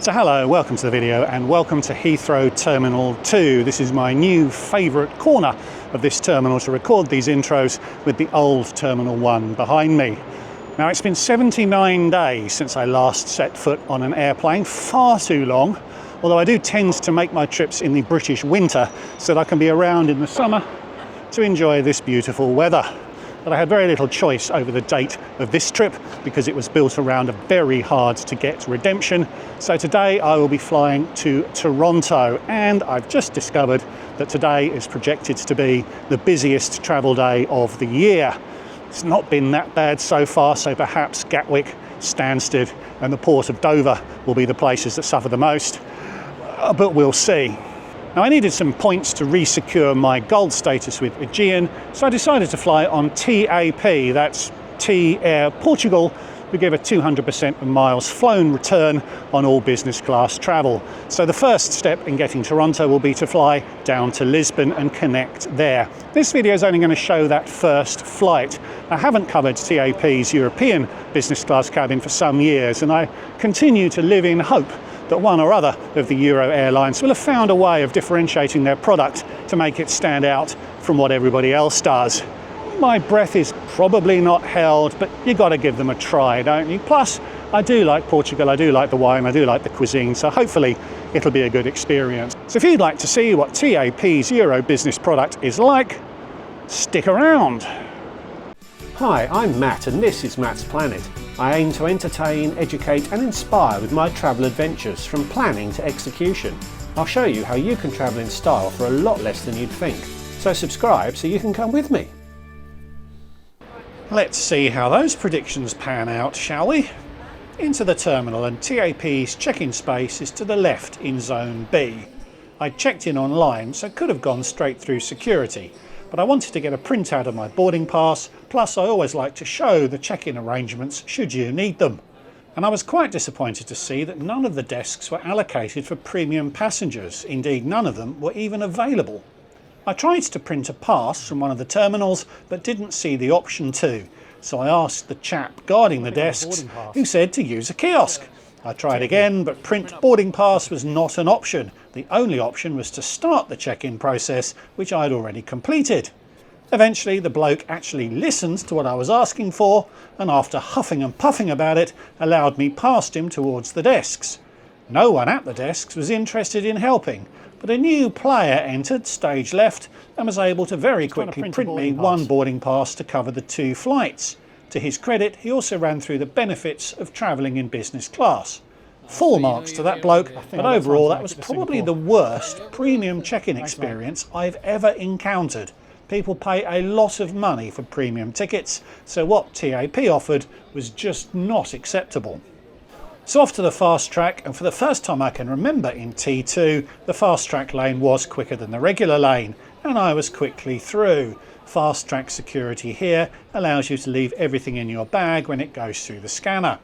So hello, welcome to the video and welcome to Heathrow Terminal 2. This is my new favourite corner of this terminal to record these intros with the old Terminal 1 behind me. Now it's been 79 days since I last set foot on an airplane, far too long, although I do tend to make my trips in the British winter so that I can be around in the summer to enjoy this beautiful weather. But I had very little choice over the date of this trip because it was built around a very hard to get redemption. So today I will be flying to Toronto, and I've just discovered that today is projected to be the busiest travel day of the year. It's not been that bad so far, so perhaps Gatwick, Stansted and the port of Dover will be the places that suffer the most, but we'll see. Now I needed some points to re-secure my gold status with Aegean, so I decided to fly on TAP, that's T Air Portugal, who give a 200% of miles flown return on all business class travel. So the first step in getting Toronto will be to fly down to Lisbon and connect there. This video is only going to show that first flight. I haven't covered TAP's European business class cabin for some years, and I continue to live in hope that one or other of the Euro airlines will have found a way of differentiating their product to make it stand out from what everybody else does. My breath is probably not held, but you got to give them a try, don't you? Plus, I do like Portugal, I do like the wine, I do like the cuisine, so hopefully it'll be a good experience. So if you'd like to see what TAP's Euro business product is like, stick around. Hi, I'm Matt and this is Matt's Planet. I aim to entertain, educate and inspire with my travel adventures from planning to execution. I'll show you how you can travel in style for a lot less than you'd think. So subscribe so you can come with me. Let's see how those predictions pan out, shall we? Into the terminal, and TAP's check-in space is to the left in Zone B. I checked in online, so could have gone straight through security, but I wanted to get a printout of my boarding pass, plus I always like to show the check-in arrangements should you need them. And I was quite disappointed to see that none of the desks were allocated for premium passengers, indeed none of them were even available. I tried to print a pass from one of the terminals but didn't see the option to, so I asked the chap guarding the desks, who said to use a kiosk. I tried again, but print boarding pass was not an option. The only option was to start the check-in process, which I'd already completed. Eventually the bloke actually listened to what I was asking for, and after huffing and puffing about it, allowed me past him towards the desks. No one at the desks was interested in helping, but a new player entered stage left and was able to very quickly print me one boarding pass to cover the 2 flights. To his credit, he also ran through the benefits of travelling in business class. Full marks to that bloke, but overall that was probably the worst premium check-in experience I've ever encountered. People pay a lot of money for premium tickets, so what TAP offered was just not acceptable. So off to the fast track, and for the first time I can remember in T2, the fast track lane was quicker than the regular lane, and I was quickly through. Fast track security here allows you to leave everything in your bag when it goes through the scanner.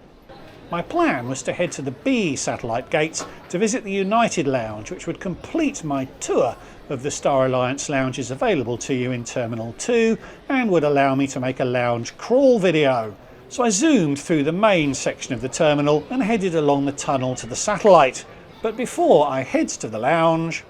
My plan was to head to the B satellite gates to visit the United Lounge, which would complete my tour of the Star Alliance lounges available to you in Terminal 2 and would allow me to make a lounge crawl video. So I zoomed through the main section of the terminal and headed along the tunnel to the satellite. But before I head to the lounge...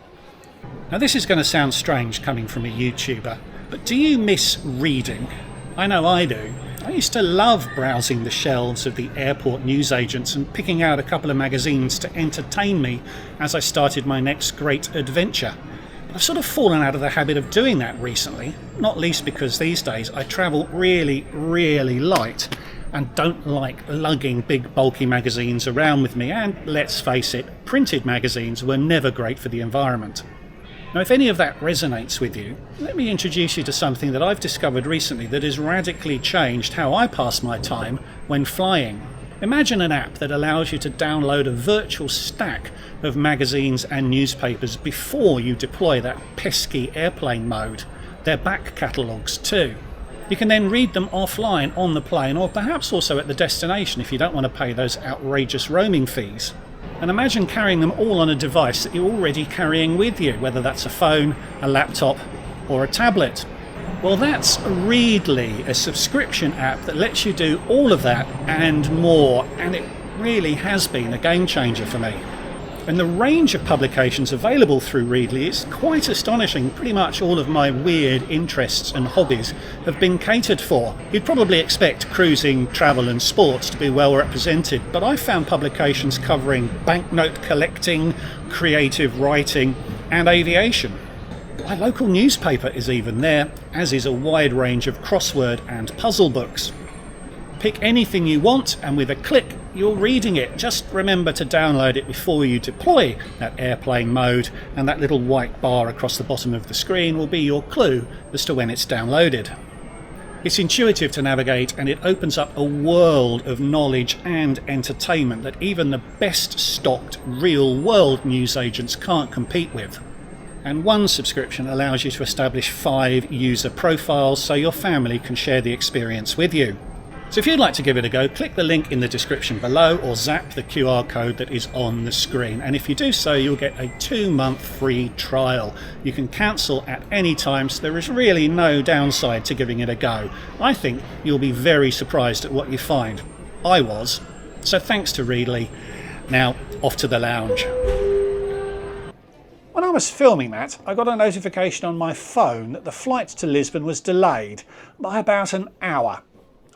Now this is going to sound strange coming from a YouTuber, but do you miss reading? I know I do. I used to love browsing the shelves of the airport newsagents and picking out a couple of magazines to entertain me as I started my next great adventure. But I've sort of fallen out of the habit of doing that recently, not least because these days I travel really, really light and don't like lugging big bulky magazines around with me, and let's face it, printed magazines were never great for the environment. Now if any of that resonates with you, let me introduce you to something that I've discovered recently that has radically changed how I pass my time when flying. Imagine an app that allows you to download a virtual stack of magazines and newspapers before you deploy that pesky airplane mode. They're back catalogues too. You can then read them offline on the plane, or perhaps also at the destination if you don't want to pay those outrageous roaming fees. And imagine carrying them all on a device that you're already carrying with you, whether that's a phone, a laptop or a tablet. Well, that's Readly, a subscription app that lets you do all of that and more, and it really has been a game changer for me. And the range of publications available through Readly is quite astonishing. Pretty much all of my weird interests and hobbies have been catered for. You'd probably expect cruising, travel and sports to be well represented, but I found publications covering banknote collecting, creative writing and aviation. My local newspaper is even there, as is a wide range of crossword and puzzle books. Pick anything you want and with a click you're reading it. Just remember to download it before you deploy that airplane mode, and that little white bar across the bottom of the screen will be your clue as to when it's downloaded. It's intuitive to navigate and it opens up a world of knowledge and entertainment that even the best stocked real world newsagents can't compete with. And one subscription allows you to establish 5 user profiles so your family can share the experience with you. So if you'd like to give it a go, click the link in the description below or zap the QR code that is on the screen. And if you do so, you'll get a 2-month free trial. You can cancel at any time, so there is really no downside to giving it a go. I think you'll be very surprised at what you find. I was. So thanks to Readly. Now, off to the lounge. When I was filming that, I got a notification on my phone that the flight to Lisbon was delayed by about an hour.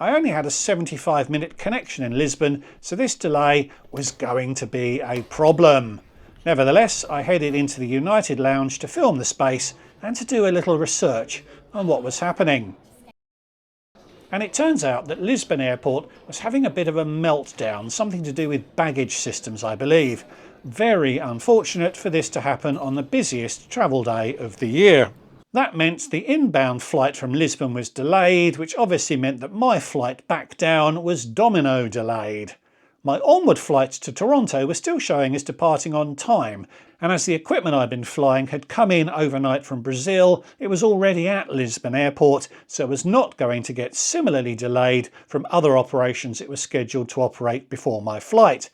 I only had a 75-minute connection in Lisbon, so this delay was going to be a problem. Nevertheless, I headed into the United Lounge to film the space and to do a little research on what was happening. And it turns out that Lisbon Airport was having a bit of a meltdown, something to do with baggage systems, I believe. Very unfortunate for this to happen on the busiest travel day of the year. That meant the inbound flight from Lisbon was delayed, which obviously meant that my flight back down was domino delayed. My onward flight to Toronto was still showing as departing on time, and as the equipment I'd been flying had come in overnight from Brazil, it was already at Lisbon Airport, so it was not going to get similarly delayed from other operations it was scheduled to operate before my flight.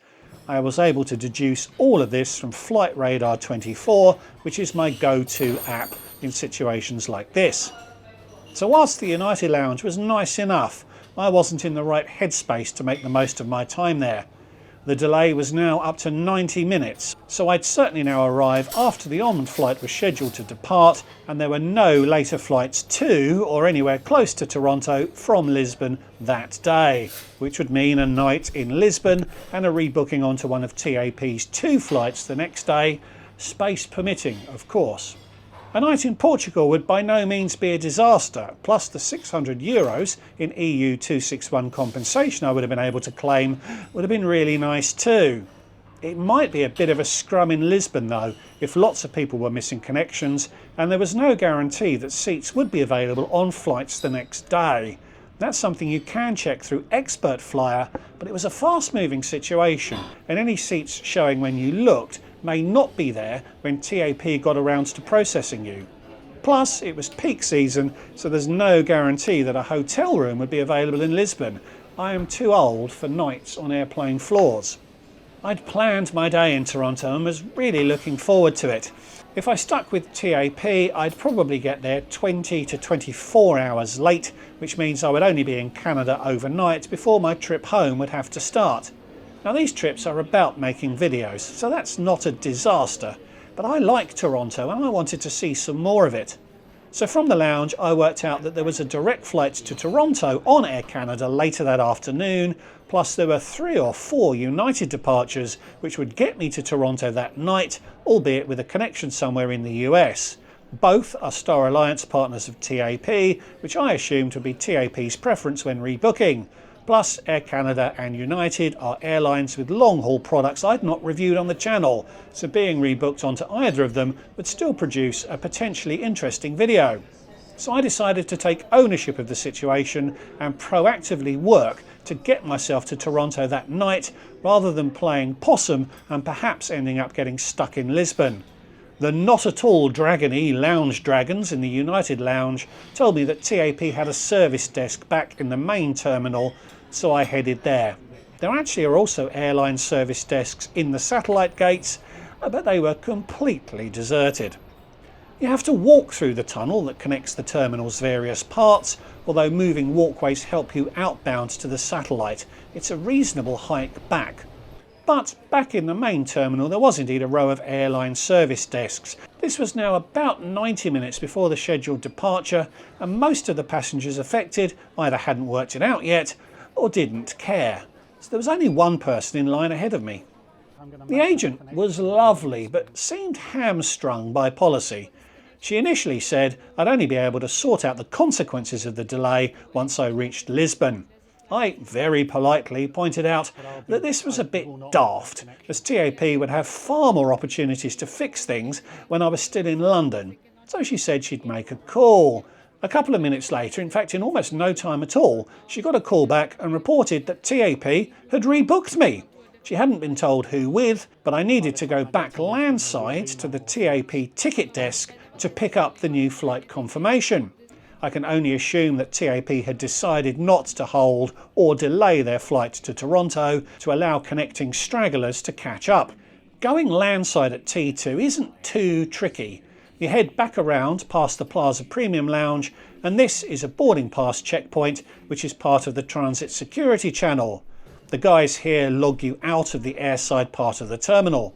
I was able to deduce all of this from Flight Radar 24, which is my go-to app in situations like this. So whilst the United Lounge was nice enough, I wasn't in the right headspace to make the most of my time there. The delay was now up to 90 minutes, so I'd certainly now arrive after the onward flight was scheduled to depart, and there were no later flights to or anywhere close to Toronto from Lisbon that day, which would mean a night in Lisbon and a rebooking onto one of TAP's 2 flights the next day, space permitting, of course. A night in Portugal would by no means be a disaster, plus the €600 in EU 261 compensation I would have been able to claim would have been really nice too. It might be a bit of a scrum in Lisbon though, if lots of people were missing connections and there was no guarantee that seats would be available on flights the next day. That's something you can check through Expert Flyer, but it was a fast-moving situation and any seats showing when you looked may not be there when TAP got around to processing you. Plus, it was peak season, so there's no guarantee that a hotel room would be available in Lisbon. I am too old for nights on airplane floors. I'd planned my day in Toronto and was really looking forward to it. If I stuck with TAP, I'd probably get there 20 to 24 hours late, which means I would only be in Canada overnight before my trip home would have to start. Now these trips are about making videos, so that's not a disaster, but I like Toronto and I wanted to see some more of it. So from the lounge I worked out that there was a direct flight to Toronto on Air Canada later that afternoon, plus there were 3 or 4 United departures which would get me to Toronto that night, albeit with a connection somewhere in the US. Both are Star Alliance partners of TAP, which I assumed would be TAP's preference when rebooking. Plus, Air Canada and United are airlines with long-haul products I'd not reviewed on the channel, so being rebooked onto either of them would still produce a potentially interesting video. So I decided to take ownership of the situation and proactively work to get myself to Toronto that night, rather than playing possum and perhaps ending up getting stuck in Lisbon. The not at all dragony lounge dragons in the United Lounge told me that TAP had a service desk back in the main terminal, so I headed there. There actually are also airline service desks in the satellite gates, but they were completely deserted. You have to walk through the tunnel that connects the terminal's various parts, although moving walkways help you outbound to the satellite. It's a reasonable hike back. But back in the main terminal there was indeed a row of airline service desks. This was now about 90 minutes before the scheduled departure, and most of the passengers affected either hadn't worked it out yet or didn't care. So there was only one person in line ahead of me. The agent was lovely but seemed hamstrung by policy. She initially said I'd only be able to sort out the consequences of the delay once I reached Lisbon. I very politely pointed out that this was a bit daft, as TAP would have far more opportunities to fix things when I was still in London, so she said she'd make a call. A couple of minutes later, in fact in almost no time at all, she got a call back and reported that TAP had rebooked me. She hadn't been told who with, but I needed to go back landside to the TAP ticket desk to pick up the new flight confirmation. I can only assume that TAP had decided not to hold or delay their flight to Toronto to allow connecting stragglers to catch up. Going landside at T2 isn't too tricky. You head back around past the Plaza Premium Lounge, and this is a boarding pass checkpoint which is part of the transit security channel. The guys here log you out of the airside part of the terminal.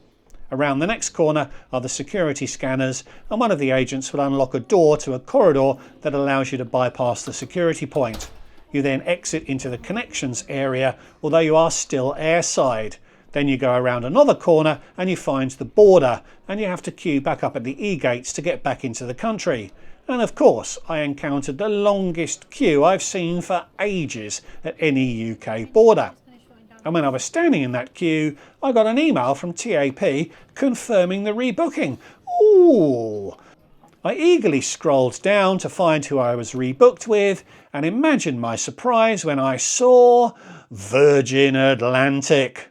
Around the next corner are the security scanners, and one of the agents will unlock a door to a corridor that allows you to bypass the security point. You then exit into the connections area, although you are still airside. Then you go around another corner and you find the border, and you have to queue back up at the E-gates to get back into the country. And of course, I encountered the longest queue I've seen for ages at any UK border. And when I was standing in that queue, I got an email from TAP confirming the rebooking. Ooh! I eagerly scrolled down to find who I was rebooked with, and imagine my surprise when I saw Virgin Atlantic.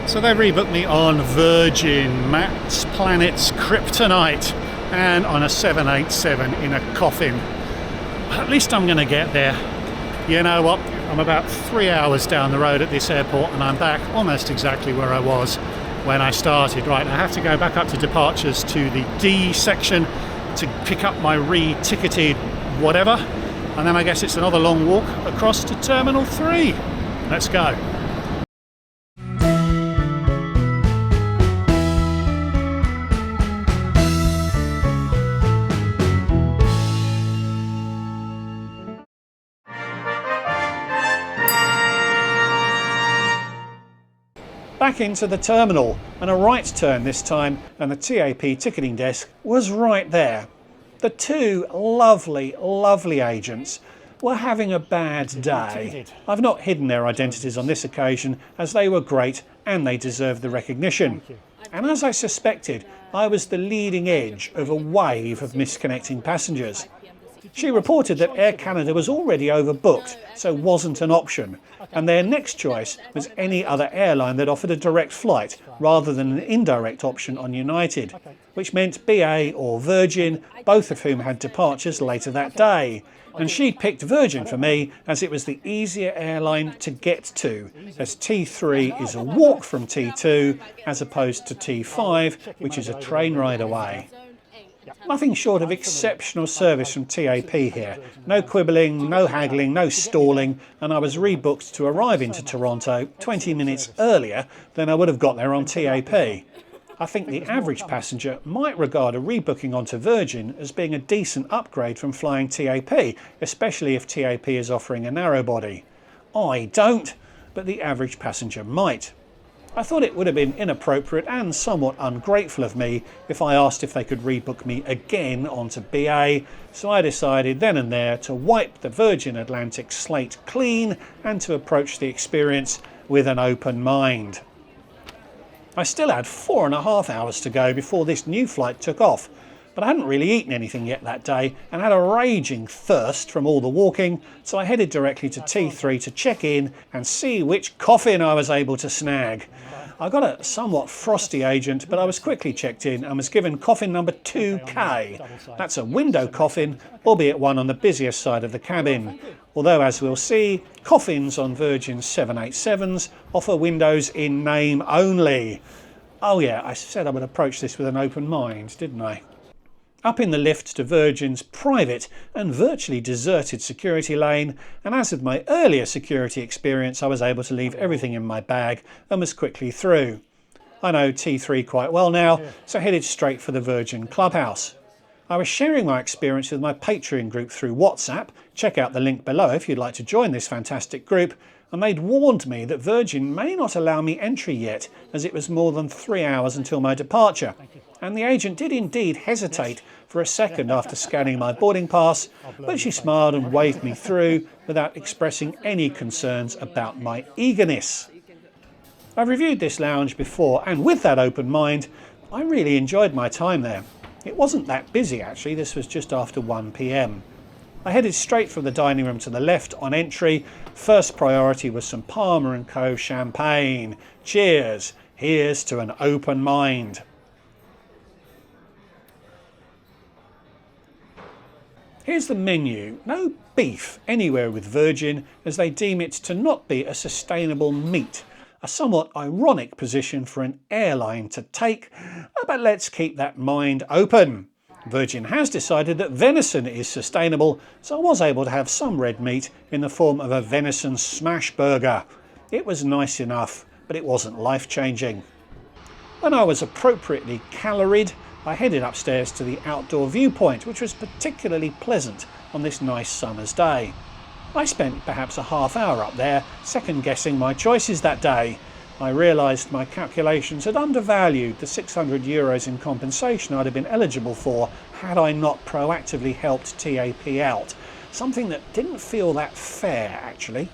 So they rebooked me on Virgin, Matt's Planet's Kryptonite, and on a 787 in a coffin. At least I'm going to get there. You know what? I'm about 3 hours down the road at this airport, and I'm back almost exactly where I was when I started. Right, I have to go back up to departures to the D section to pick up my re-ticketed whatever, and then I guess it's another long walk across to Terminal 3. Let's go. Back into the terminal, and a right turn this time, and the TAP ticketing desk was right there. The two lovely agents were having a bad day. I've not hidden their identities on this occasion, as they were great and they deserved the recognition. And as I suspected, I was the leading edge of a wave of misconnecting passengers. She reported that Air Canada was already overbooked, so wasn't an option, and their next choice was any other airline that offered a direct flight rather than an indirect option on United, which meant BA or Virgin, both of whom had departures later that day. And she picked Virgin for me as it was the easier airline to get to, as T3 is a walk from T2 as opposed to T5, which is a train ride away. Nothing short of exceptional service from TAP here. No quibbling, no haggling, no stalling, and I was rebooked to arrive into Toronto 20 minutes earlier than I would have got there on TAP. I think the average passenger might regard a rebooking onto Virgin as being a decent upgrade from flying TAP, especially if TAP is offering a narrow body. I don't, but the average passenger might. I thought it would have been inappropriate and somewhat ungrateful of me if I asked if they could rebook me again onto BA, so I decided then and there to wipe the Virgin Atlantic slate clean and to approach the experience with an open mind. I still had 4.5 hours to go before this new flight took off, but I hadn't really eaten anything yet that day and had a raging thirst from all the walking, so I headed directly to T3 to check in and see which coffin I was able to snag. I got a somewhat frosty agent, but I was quickly checked in and was given coffin number 2K. That's a window coffin, albeit one on the busiest side of the cabin. Although, as we'll see, coffins on Virgin 787s offer windows in name only. Oh yeah, I said I would approach this with an open mind, didn't I? Up in the lift to Virgin's private and virtually deserted security lane, and as with my earlier security experience, I was able to leave everything in my bag and was quickly through. I know T3 quite well now, so headed straight for the Virgin Clubhouse. I was sharing my experience with my Patreon group through WhatsApp. Check out the link below if you'd like to join this fantastic group. And they'd warned me that Virgin may not allow me entry yet, as it was more than 3 hours until my departure. And the agent did indeed hesitate for a second after scanning my boarding pass, but she smiled and waved me through without expressing any concerns about my eagerness. I've reviewed this lounge before, and with that open mind, I really enjoyed my time there. It wasn't that busy actually, this was just after 1 PM. I headed straight from the dining room to the left on entry. First priority was some Palmer & Co champagne. Cheers, here's to an open mind. Here's the menu. No beef anywhere with Virgin, as they deem it to not be a sustainable meat. A somewhat ironic position for an airline to take, but let's keep that mind open. Virgin has decided that venison is sustainable, so I was able to have some red meat in the form of a venison smash burger. It was nice enough, but it wasn't life-changing. When I was appropriately caloried, I headed upstairs to the outdoor viewpoint, which was particularly pleasant on this nice summer's day. I spent perhaps a half hour up there, second-guessing my choices that day. I realised my calculations had undervalued the €600 in compensation I'd have been eligible for had I not proactively helped TAP out, something that didn't feel that fair actually.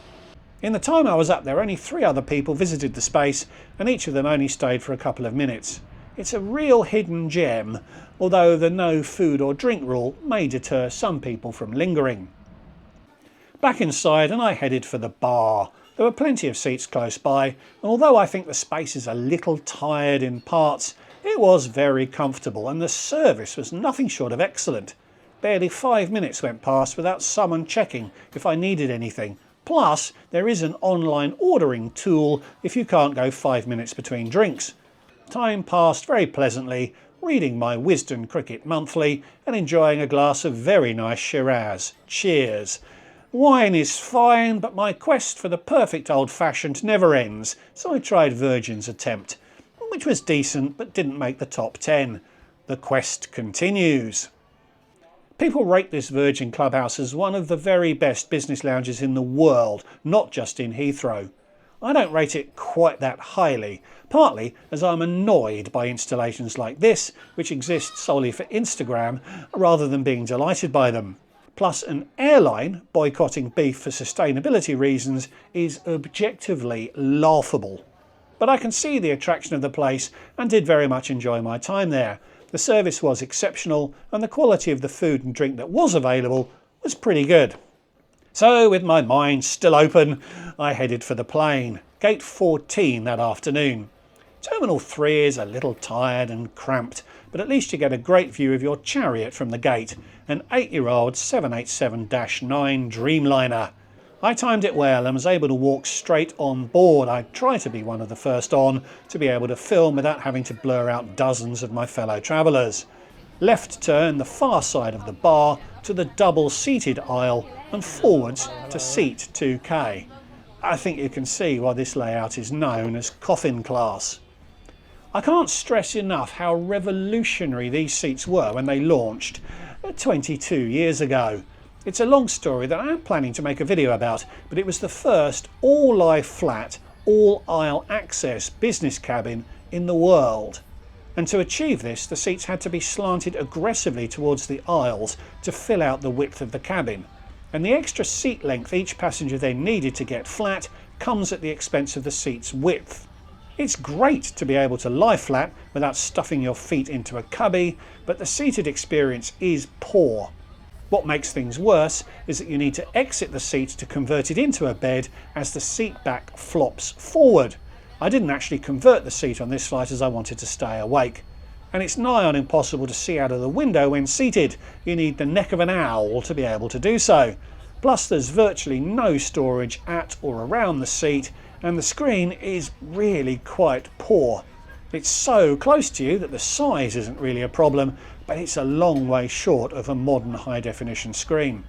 In the time I was up there, only 3 other people visited the space, and each of them only stayed for a couple of minutes. It's a real hidden gem, although the no food or drink rule may deter some people from lingering. Back inside, and I headed for the bar. There were plenty of seats close by, and although I think the space is a little tired in parts, it was very comfortable and the service was nothing short of excellent. Barely 5 minutes went past without someone checking if I needed anything. Plus, there is an online ordering tool if you can't go 5 minutes between drinks. Time passed very pleasantly, reading my Wisden Cricket Monthly and enjoying a glass of very nice Shiraz. Cheers. Wine is fine, but my quest for the perfect old-fashioned never ends, so I tried Virgin's attempt, which was decent but didn't make the top 10. The quest continues. People rate this Virgin Clubhouse as one of the very best business lounges in the world, not just in Heathrow. I don't rate it quite that highly, partly as I'm annoyed by installations like this, which exist solely for Instagram, rather than being delighted by them. Plus, an airline boycotting beef for sustainability reasons is objectively laughable. But I can see the attraction of the place and did very much enjoy my time there. The service was exceptional and the quality of the food and drink that was available was pretty good. So, with my mind still open, I headed for the plane, gate 14 that afternoon. Terminal 3 is a little tired and cramped, but at least you get a great view of your chariot from the gate, an 8-year-old 787-9 Dreamliner. I timed it well and was able to walk straight on board. I tried to be one of the first on to be able to film without having to blur out dozens of my fellow travellers. Left turn the far side of the bar to the double-seated aisle and forwards to seat 2K. I think you can see why this layout is known as coffin class. I can't stress enough how revolutionary these seats were when they launched 22 years ago. It's a long story that I am planning to make a video about, but it was the first all-lie flat, all-aisle access business cabin in the world. And to achieve this, the seats had to be slanted aggressively towards the aisles to fill out the width of the cabin. And the extra seat length each passenger then needed to get flat comes at the expense of the seat's width. It's great to be able to lie flat without stuffing your feet into a cubby, but the seated experience is poor. What makes things worse is that you need to exit the seat to convert it into a bed as the seat back flops forward. I didn't actually convert the seat on this flight as I wanted to stay awake. And it's nigh on impossible to see out of the window when seated. You need the neck of an owl to be able to do so. Plus there's virtually no storage at or around the seat, and the screen is really quite poor. It's so close to you that the size isn't really a problem, but it's a long way short of a modern high-definition screen.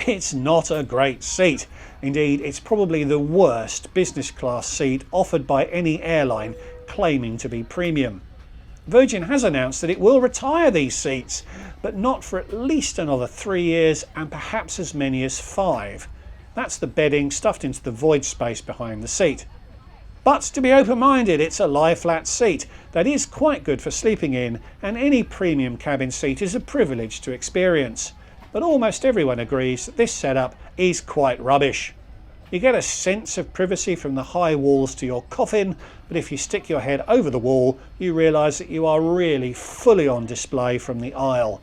It's not a great seat. Indeed, it's probably the worst business class seat offered by any airline claiming to be premium. Virgin has announced that it will retire these seats, but not for at least another 3 years and perhaps as many as 5. That's the bedding stuffed into the void space behind the seat. But to be open-minded, it's a lie-flat seat that is quite good for sleeping in, and any premium cabin seat is a privilege to experience. But almost everyone agrees that this setup is quite rubbish. You get a sense of privacy from the high walls to your coffin, but if you stick your head over the wall, you realise that you are really fully on display from the aisle.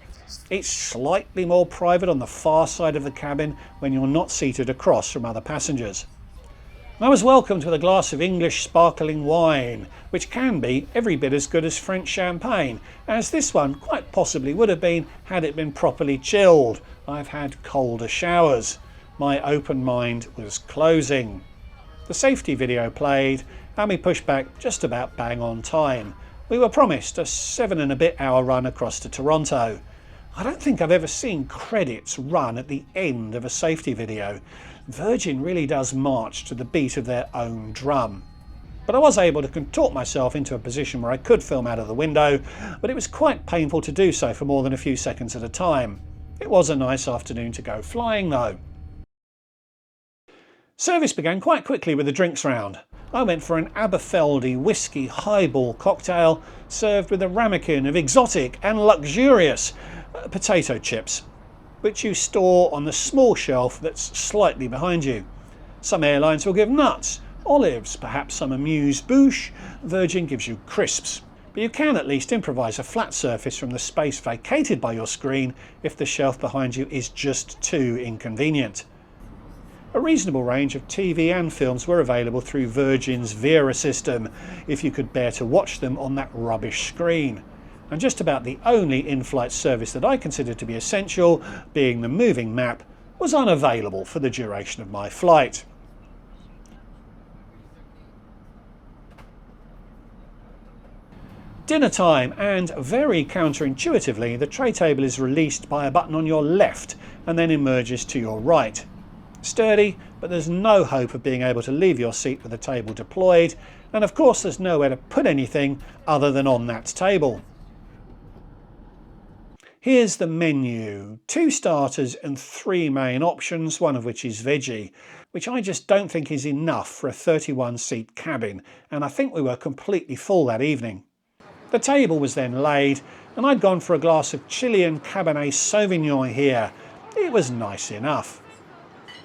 It's slightly more private on the far side of the cabin when you're not seated across from other passengers. I was welcomed with a glass of English sparkling wine, which can be every bit as good as French champagne, as this one quite possibly would have been had it been properly chilled. I've had colder showers. My open mind was closing. The safety video played and we pushed back just about bang on time. We were promised a 7 and a bit hour run across to Toronto. I don't think I've ever seen credits run at the end of a safety video. Virgin really does march to the beat of their own drum. But I was able to contort myself into a position where I could film out of the window, but it was quite painful to do so for more than a few seconds at a time. It was a nice afternoon to go flying though. Service began quite quickly with the drinks round. I went for an Aberfeldy whiskey highball cocktail served with a ramekin of exotic and luxurious potato chips, which you store on the small shelf that's slightly behind you. Some airlines will give nuts, olives, perhaps some amuse-bouche. Virgin gives you crisps. But you can at least improvise a flat surface from the space vacated by your screen if the shelf behind you is just too inconvenient. A reasonable range of TV and films were available through Virgin's Vera system, if you could bear to watch them on that rubbish screen. And just about the only in-flight service that I considered to be essential, being the moving map, was unavailable for the duration of my flight. Dinner time, and very counterintuitively, the tray table is released by a button on your left and then emerges to your right. Sturdy, but there's no hope of being able to leave your seat with the table deployed, and of course there's nowhere to put anything other than on that table. Here's the menu. 2 starters and 3 main options, one of which is veggie, which I just don't think is enough for a 31-seat cabin, and I think we were completely full that evening. The table was then laid, and I'd gone for a glass of Chilean Cabernet Sauvignon here. It was nice enough.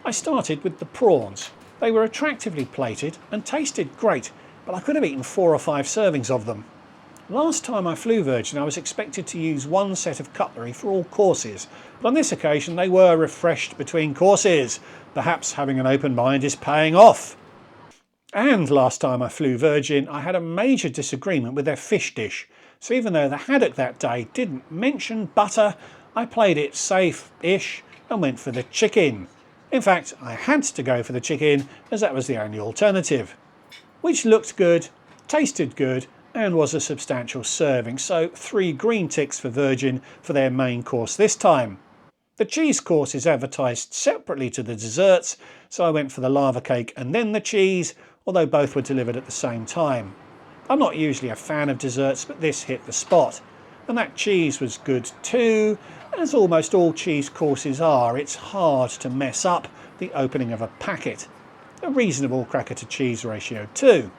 I started with the prawns. They were attractively plated and tasted great, but I could have eaten 4 or 5 servings of them. Last time I flew Virgin, I was expected to use 1 set of cutlery for all courses, but on this occasion they were refreshed between courses. Perhaps having an open mind is paying off. And last time I flew Virgin, I had a major disagreement with their fish dish. So even though the haddock that day didn't mention butter, I played it safe-ish and went for the chicken. In fact, I had to go for the chicken as that was the only alternative, which looked good, tasted good, and was a substantial serving, so 3 green ticks for Virgin for their main course this time. The cheese course is advertised separately to the desserts, so I went for the lava cake and then the cheese, although both were delivered at the same time. I'm not usually a fan of desserts, but this hit the spot. And that cheese was good too. As almost all cheese courses are, it's hard to mess up the opening of a packet. A reasonable cracker to cheese ratio too.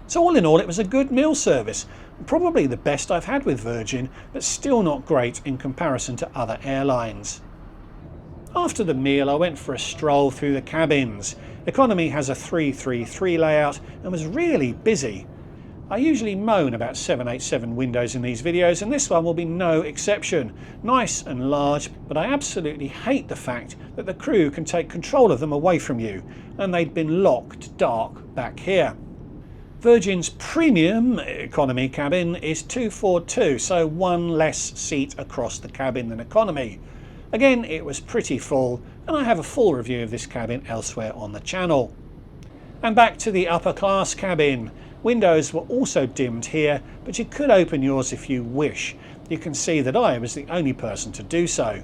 So all in all, it was a good meal service, probably the best I've had with Virgin, but still not great in comparison to other airlines. After the meal, I went for a stroll through the cabins. Economy has a 333 layout and was really busy. I usually moan about 787 windows in these videos, and this one will be no exception. Nice and large, but I absolutely hate the fact that the crew can take control of them away from you, and they'd been locked dark back here. Virgin's premium economy cabin is 242, so 1 less seat across the cabin than economy. Again, it was pretty full, and I have a full review of this cabin elsewhere on the channel. And back to the upper class cabin. Windows were also dimmed here, but you could open yours if you wish. You can see that I was the only person to do so.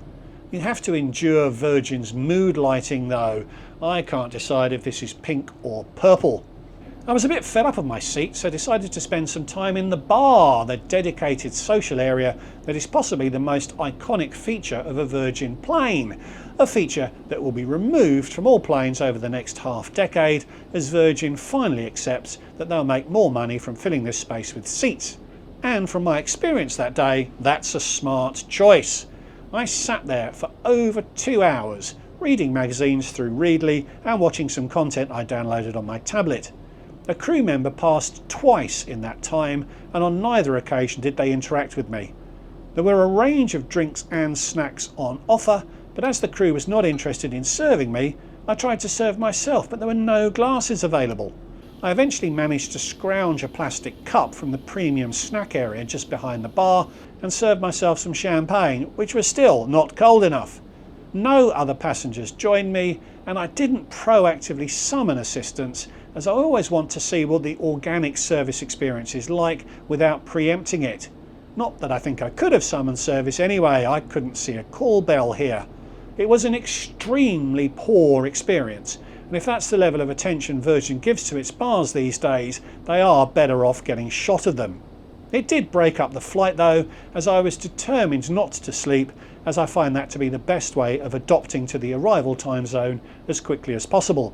You have to endure Virgin's mood lighting though. I can't decide if this is pink or purple. I was a bit fed up of my seat, so decided to spend some time in the bar, the dedicated social area that is possibly the most iconic feature of a Virgin plane. A feature that will be removed from all planes over the next half decade as Virgin finally accepts that they'll make more money from filling this space with seats. And from my experience that day, that's a smart choice. I sat there for over 2 hours, reading magazines through Readly and watching some content I downloaded on my tablet. A crew member passed twice in that time, and on neither occasion did they interact with me. There were a range of drinks and snacks on offer, but as the crew was not interested in serving me, I tried to serve myself, but there were no glasses available. I eventually managed to scrounge a plastic cup from the premium snack area just behind the bar and served myself some champagne, which was still not cold enough. No other passengers joined me, and I didn't proactively summon assistance, as I always want to see what the organic service experience is like without preempting it. Not that I think I could have summoned service anyway, I couldn't see a call bell here. It was an extremely poor experience, and if that's the level of attention Virgin gives to its bars these days, they are better off getting shot of them. It did break up the flight though, as I was determined not to sleep, as I find that to be the best way of adopting to the arrival time zone as quickly as possible.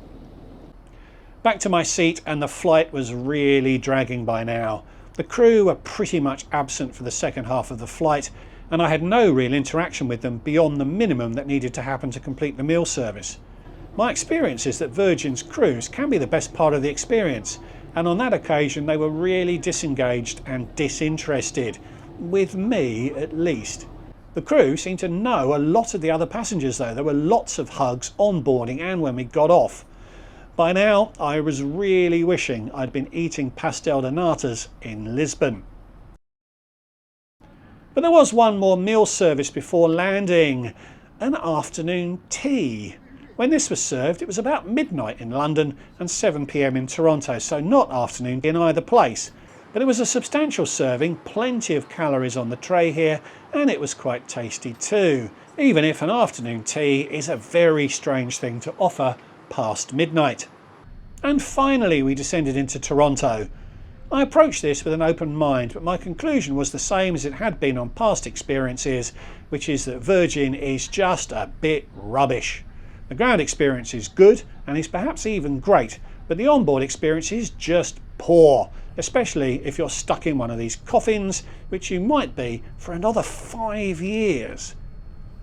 Back to my seat, and the flight was really dragging by now. The crew were pretty much absent for the second half of the flight, and I had no real interaction with them beyond the minimum that needed to happen to complete the meal service. My experience is that Virgin's crews can be the best part of the experience, and on that occasion they were really disengaged and disinterested, with me at least. The crew seemed to know a lot of the other passengers though. There were lots of hugs on boarding and when we got off. By now, I was really wishing I'd been eating pastel natas in Lisbon. But there was one more meal service before landing, an afternoon tea. When this was served, it was about midnight in London and 7 p.m. in Toronto, so not afternoon in either place. But it was a substantial serving, plenty of calories on the tray here, and it was quite tasty too, even if an afternoon tea is a very strange thing to offer past midnight. And finally we descended into Toronto. I approached this with an open mind, but my conclusion was the same as it had been on past experiences, which is that Virgin is just a bit rubbish. The ground experience is good and is perhaps even great, but the onboard experience is just poor, especially if you're stuck in one of these coffins, which you might be for another 5 years.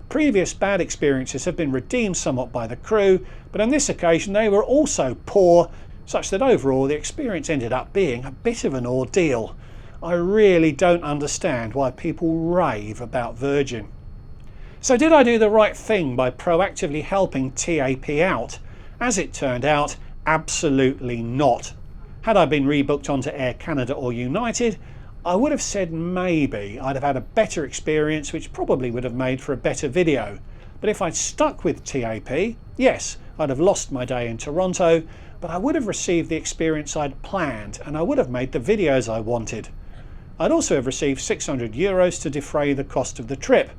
Previous bad experiences have been redeemed somewhat by the crew, but on this occasion they were also poor, such that overall the experience ended up being a bit of an ordeal. I really don't understand why people rave about Virgin. So did I do the right thing by proactively helping TAP out? As it turned out, absolutely not. Had I been rebooked onto Air Canada or United, I would have said maybe I'd have had a better experience, which probably would have made for a better video. But if I'd stuck with TAP, yes, I'd have lost my day in Toronto, but I would have received the experience I'd planned and I would have made the videos I wanted. I'd also have received €600 to defray the cost of the trip,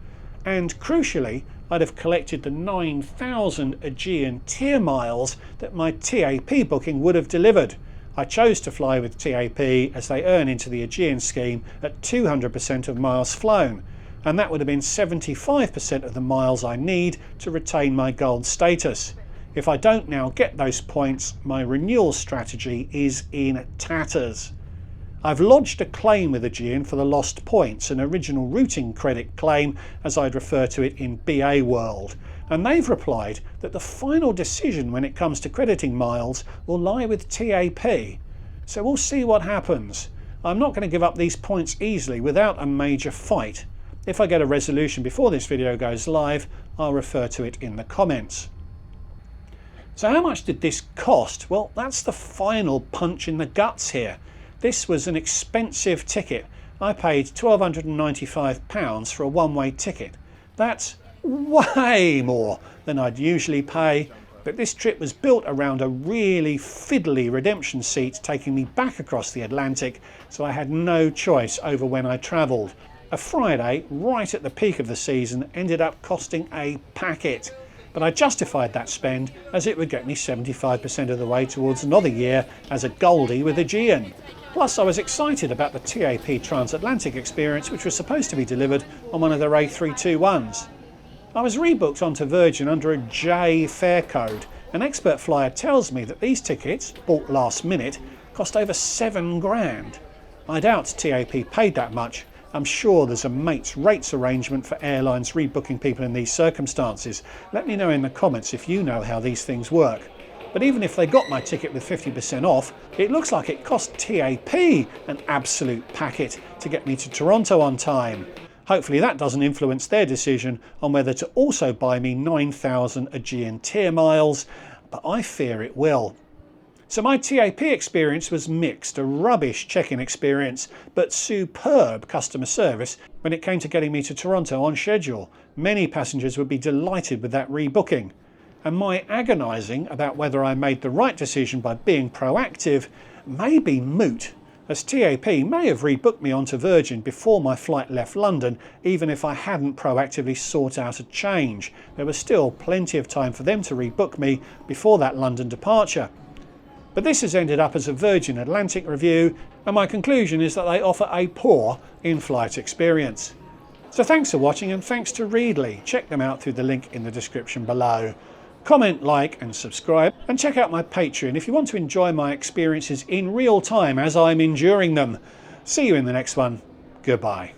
and crucially I'd have collected the 9,000 Aegean tier miles that my TAP booking would have delivered. I chose to fly with TAP as they earn into the Aegean scheme at 200% of miles flown, and that would have been 75% of the miles I need to retain my gold status. If I don't now get those points, my renewal strategy is in tatters. I've lodged a claim with Aegean for the lost points, an original routing credit claim as I'd refer to it in BA world, and they've replied that the final decision when it comes to crediting miles will lie with TAP. So we'll see what happens. I'm not going to give up these points easily without a major fight. If I get a resolution before this video goes live, I'll refer to it in the comments. So how much did this cost? Well, that's the final punch in the guts here. This was an expensive ticket. I paid £1,295 for a one-way ticket. That's way more than I'd usually pay, but this trip was built around a really fiddly redemption seat taking me back across the Atlantic, so I had no choice over when I travelled. A Friday, right at the peak of the season, ended up costing a packet. But I justified that spend as it would get me 75% of the way towards another year as a Goldie with Aegean. Plus I was excited about the TAP transatlantic experience, which was supposed to be delivered on one of their A321s. I was rebooked onto Virgin under a J fare code. An expert flyer tells me that these tickets, bought last minute, cost over £7 grand. I doubt TAP paid that much. I'm sure there's a mates rates arrangement for airlines rebooking people in these circumstances. Let me know in the comments if you know how these things work. But even if they got my ticket with 50% off, it looks like it cost TAP an absolute packet to get me to Toronto on time. Hopefully that doesn't influence their decision on whether to also buy me 9,000 Aegean tier miles, but I fear it will. So my TAP experience was mixed, a rubbish check-in experience, but superb customer service when it came to getting me to Toronto on schedule. Many passengers would be delighted with that rebooking. And my agonising about whether I made the right decision by being proactive may be moot, as TAP may have rebooked me onto Virgin before my flight left London, even if I hadn't proactively sought out a change. There was still plenty of time for them to rebook me before that London departure. But this has ended up as a Virgin Atlantic review, and my conclusion is that they offer a poor in-flight experience. So thanks for watching, and thanks to Readly. Check them out through the link in the description below. Comment, like and subscribe, and check out my Patreon if you want to enjoy my experiences in real time as I'm enduring them. See you in the next one. Goodbye.